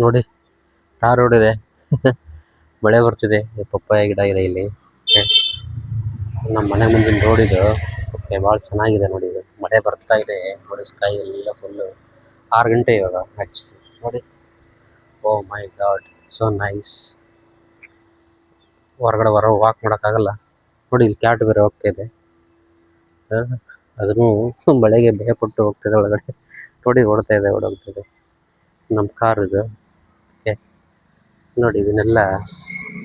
ನೋಡಿ tar road ಇದೆ. ಮಳೆ ಬರ್ತಿದೆ. ಪಪ್ಪಾಯ ಗಿಡ ಇದೆ ಇಲ್ಲಿ. ನಮ್ಮ ಮನೆ ಮುಂದಿನ ರೋಡ್ ಇದು. ಭಾಳ ಚೆನ್ನಾಗಿದೆ ನೋಡಿ ಇದು. ಮಳೆ ಬರ್ತಾ ಇದೆ ನೋಡಿ, ಸ್ಕೈ ಎಲ್ಲ ಫುಲ್ಲು. 6 ಗಂಟೆ ಇವಾಗ ಆ್ಯಕ್ಚುಲಿ ನೋಡಿ. ಓ ಮೈ ಗಾಡ್, ಸೊ ನೈಸ್. ಹೊರಗಡೆ ವಾಕ್ ಮಾಡೋಕ್ಕಾಗಲ್ಲ ನೋಡಿ. ಇಲ್ಲಿ ಕ್ಯಾಟ್ ಬೇರೆ ಹೋಗ್ತಾ ಇದೆ. ಅದನ್ನು ಮಳೆಗೆ ಭಯಪಟ್ಟು ಹೋಗ್ತಿದೆ ಒಳಗಡೆ ನೋಡಿ. ಓಡೋಗ್ತಿದೆ ನಮ್ಮ ಕಾರ್ ಇದು. ಓಕೆ ನೋಡಿ, ಇದನ್ನೆಲ್ಲ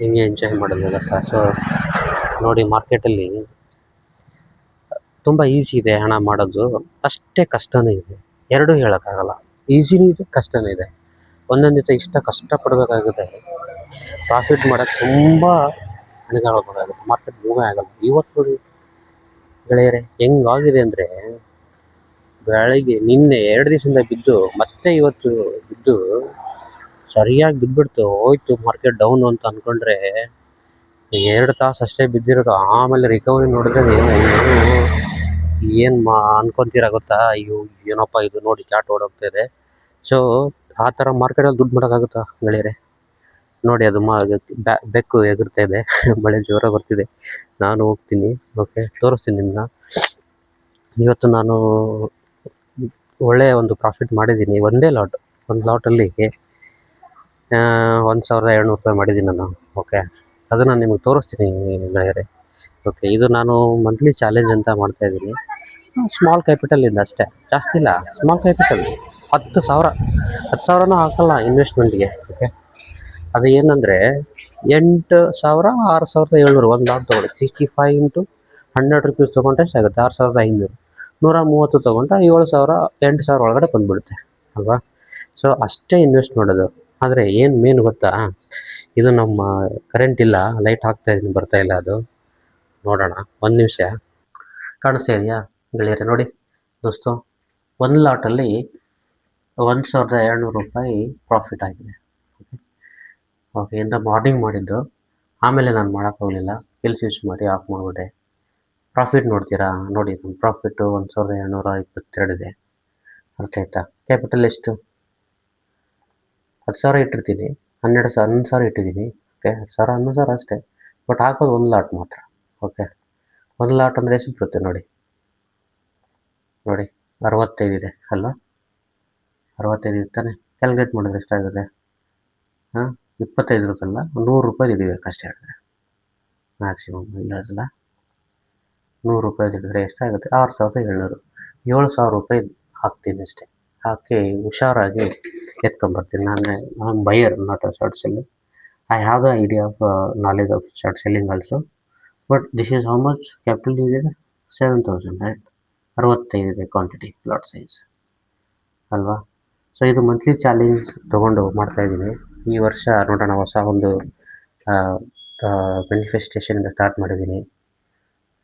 ಹಿಂಗೆ ಎಂಜಾಯ್ ಮಾಡೋದು ಗೊತ್ತಾ. ಸೊ ನೋಡಿ, ಮಾರ್ಕೆಟಲ್ಲಿ ತುಂಬ ಈಸಿ ಇದೆ ಹಣ ಮಾಡೋದು, ಅಷ್ಟೇ ಕಷ್ಟನೂ ಇದೆ. ಎರಡೂ ಹೇಳೋಕ್ಕಾಗಲ್ಲ. ಈಸಿನೂ ಇದೆ, ಕಷ್ಟನೂ ಇದೆ. ಒಂದೊಂದು ದಿವಸ ಇಷ್ಟ ಕಷ್ಟಪಡಬೇಕಾಗುತ್ತೆ. ಪ್ರಾಫಿಟ್ ಮಾಡೋಕ್ಕೆ ತುಂಬ ಹಣಿಗಾಡಬೇಕಾಗುತ್ತೆ. ಮಾರ್ಕೆಟ್ ಮೂವೇ ಆಗಲ್ಲ. ಇವತ್ತು ನೋಡಿ ಗೆಳೆಯರೆ, ಹೆಂಗಾಗಿದೆ ಅಂದರೆ, ನಿನ್ನೆ 2 ದಿವಸದಿಂದ ಬಿದ್ದು ಮತ್ತೆ ಇವತ್ತು ಬಿದ್ದು ಸರಿಯಾಗಿ ಬಿದ್ದುಬಿಡ್ತು. ಹೋಯ್ತು ಮಾರ್ಕೆಟ್ ಡೌನ್ ಅಂತ ಅಂದ್ಕೊಂಡ್ರೆ 2 ತಾಸು ಅಷ್ಟೇ ಬಿದ್ದಿರೋದು. ಆಮೇಲೆ ರಿಕವರಿ ನೋಡಿದ್ರೆ ಏನು ಅನ್ಕೊಂತೀರ ಗೊತ್ತಾ? ಅಯ್ಯೋ ಏನಪ್ಪ ಇದು ನೋಡಿ, ಕ್ಯಾಟ್ ಓಡೋಗ್ತಾ ಇದೆ. ಸೊ ಆ ಥರ ಮಾರ್ಕೆಟಲ್ಲಿ ದುಡ್ಡು ಮಾಡೋಕ್ಕಾಗುತ್ತಾ ಗೆಳೆಯರೆ? ನೋಡಿ, ಅದು ಬೆಕ್ಕು ಎಗರ್ತಾ ಇದೆ. ಮಳೆ ಜೋರಾಗಿ ಬರ್ತಿದೆ. ನಾನು ಹೋಗ್ತೀನಿ. ಓಕೆ, ತೋರಿಸ್ತೀನಿ ನಿಮ್ಮನ್ನ. ಇವತ್ತು ನಾನು ಒಳ್ಳೆಯ ಒಂದು ಪ್ರಾಫಿಟ್ ಮಾಡಿದ್ದೀನಿ. ಒಂದು ಲಾಟಲ್ಲಿ 1,700 ರೂಪಾಯಿ ಮಾಡಿದ್ದೀನಿ ನಾನು. ಓಕೆ, ಅದನ್ನು ನಿಮಗೆ ತೋರಿಸ್ತೀನಿ ಗೆಳೆಯರೆ. ಓಕೆ, ಇದು ನಾನು ಮಂತ್ಲಿ ಚಾಲೆಂಜ್ ಅಂತ ಮಾಡ್ತಾಯಿದ್ದೀನಿ. ಸ್ಮಾಲ್ ಕ್ಯಾಪಿಟಲಿಂದ ಅಷ್ಟೇ, ಜಾಸ್ತಿ ಇಲ್ಲ. ಸ್ಮಾಲ್ ಕ್ಯಾಪಿಟಲ್ 10,000 ಹಾಕಲ್ಲ ಇನ್ವೆಸ್ಟ್ಮೆಂಟ್ಗೆ. ಓಕೆ, ಅದು ಏನಂದರೆ 8,000 6,700 ಒಂದು ಲಾಟ್ ತೊಗೊಳ್ಳಿ. 65 ಇಂಟು 100 ರುಪೀಸ್ ತೊಗೊಂಡ್ರೆ ಎಷ್ಟಾಗುತ್ತೆ? 6,500. 130 ತೊಗೊಂಡ್ರೆ 7,000 8,000 ಒಳಗಡೆ ಬಂದುಬಿಡುತ್ತೆ ಅಲ್ವಾ? ಸೊ ಅಷ್ಟೇ ಇನ್ವೆಸ್ಟ್ ಮಾಡೋದು. ಆದರೆ ಏನು ಮೇನ್ ಗೊತ್ತಾ, ಇದು ನಮ್ಮ ಕರೆಂಟ್ ಇಲ್ಲ, ಲೈಟ್ ಹಾಕ್ತಾಯಿದ್ದೀನಿ, ಬರ್ತಾಯಿಲ್ಲ ಅದು. ನೋಡೋಣ, ಒಂದು ನಿಮಿಷ. ಕಾಣಿಸ್ತಾ ಇದೆಯಾ ಗೆಳೆಯರೆ? ನೋಡಿ ದೋಸ್ತು, ಒಂದು ಲಾಟಲ್ಲಿ 1,200 ರೂಪಾಯಿ ಪ್ರಾಫಿಟ್ ಆಗಿದೆ. ಓಕೆ, ಇಂದ ಮಾರ್ನಿಂಗ್ ಮಾಡಿದ್ದು. ಆಮೇಲೆ ನಾನು ಮಾಡೋಕ್ಕೋಗಲಿಲ್ಲ, ಕಿಲ್ ಸ್ವಿಚ್ ಮಾಡಿ ಆಫ್ ಮಾಡಿಬಿಟ್ಟೆ. ಪ್ರಾಫಿಟ್ ನೋಡ್ತೀರಾ? ನೋಡಿ, ನನ್ನ ಪ್ರಾಫಿಟ್ಟು 1,722 ಇದೆ. ಅರ್ಥ ಆಯ್ತಾ? ಕ್ಯಾಪಿಟಲ್ ಎಷ್ಟು? 10,000 ಇಟ್ಟಿರ್ತೀನಿ, 11,000 ಇಟ್ಟಿದ್ದೀನಿ. ಓಕೆ, 10,000 11,000 ಅಷ್ಟೇ. ಬಟ್ ಹಾಕೋದು ಒಂದು ಲಾಟ್ ಮಾತ್ರ. ಓಕೆ, ಒಂದು ಲಾಟ್ ಅಂದರೆ ಎಷ್ಟು ಬರುತ್ತೆ ನೋಡಿ. 65 ಇದೆ ಅಲ್ವಾ? 65 ಇರ್ತಾನೆ. ಕ್ಯಾಲ್ಕುಲೇಟ್ ಮಾಡಿದ್ರೆ ಎಷ್ಟಾಗುತ್ತೆ? 25 ಇರುತ್ತಲ್ಲ, 100 ರೂಪಾಯಿ ಹಿಡಿಬೇಕು ಅಷ್ಟೇ ಹೇಳಿದ್ರೆ ಮ್ಯಾಕ್ಸಿಮಮ್. ಇಲ್ಲಲ್ಲ, 100 ರೂಪಾಯಿ ಹಿಡಿದ್ರೆ ಎಷ್ಟಾಗುತ್ತೆ? 6,700. 7,000 ರೂಪಾಯಿ ಹಾಕ್ತೀನಿ ಅಷ್ಟೇ. ಹಾಕಿ ಹುಷಾರಾಗಿ ಎತ್ಕೊಂಬರ್ತೀನಿ. ನಾನು buyer, not a short seller. I have the idea of knowledge of short selling also, but this is how much capital is 7,000, right? 65 ಇದೆ ಕ್ವಾಂಟಿಟಿ, ಲಾಟ್ ಸೈಜ್ ಅಲ್ವಾ? ಸೊ ಇದು ಮಂತ್ಲಿ ಚಾಲೆಂಜ್ ತೊಗೊಂಡು ಮಾಡ್ತಾಯಿದ್ದೀನಿ. ಈ ವರ್ಷ ನೋಡೋಣ, ಹೊಸ ಒಂದು ಮ್ಯಾನಿಫೆಸ್ಟೇಷನಿಂದ ಸ್ಟಾರ್ಟ್ ಮಾಡಿದ್ದೀನಿ.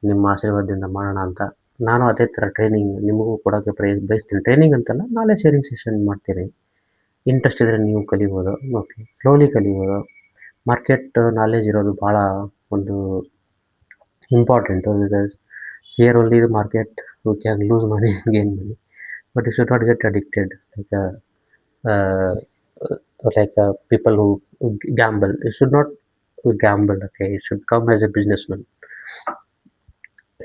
ನಿಮ್ಮ ಆಶೀರ್ವಾದದಿಂದ ಮಾಡೋಣ ಅಂತ. ನಾನು ಅದೇ ಥರ ಟ್ರೈನಿಂಗ್ ನಿಮಗೂ ಕೊಡೋಕ್ಕೆ ಬಯಸ್ತೀನಿ. ಟ್ರೈನಿಂಗ್ ಅಂತಲ್ಲ, ನಾಲೆಜ್ ಶೇರಿಂಗ್ ಸೆಷನ್ ಮಾಡ್ತೀನಿ. ಇಂಟ್ರೆಸ್ಟ್ ಇದ್ದರೆ ನೀವು ಕಲಿಬೋದು. ಓಕೆ, ಸ್ಲೋಲಿ ಕಲಿಬೋದು. ಮಾರ್ಕೆಟ್ ನಾಲೆಜ್ ಇರೋದು ಭಾಳ ಒಂದು important. Because here only the market you can lose money and gain money, but you should not get addicted like people who gamble. You should not gamble. Okay, you should come as a businessman,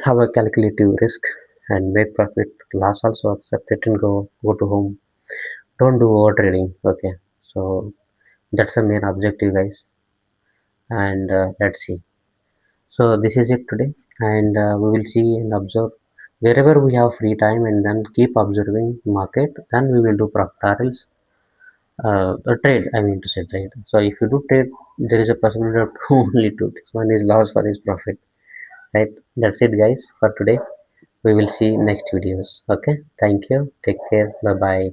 have a calculative risk and make profit. Loss also accept it and go to home. Don't do over trading. Okay, so that's the main objective, guys. And let's see. So this is it today, and we will see and observe wherever we have free time, and then keep observing market. Then we will do profit. Trade, I mean to say trade. So if you do trade, there is a possibility of only two things. One is loss, one is profit, right? That's it, guys, for today. We will see next videos. Okay, thank you, take care, bye bye.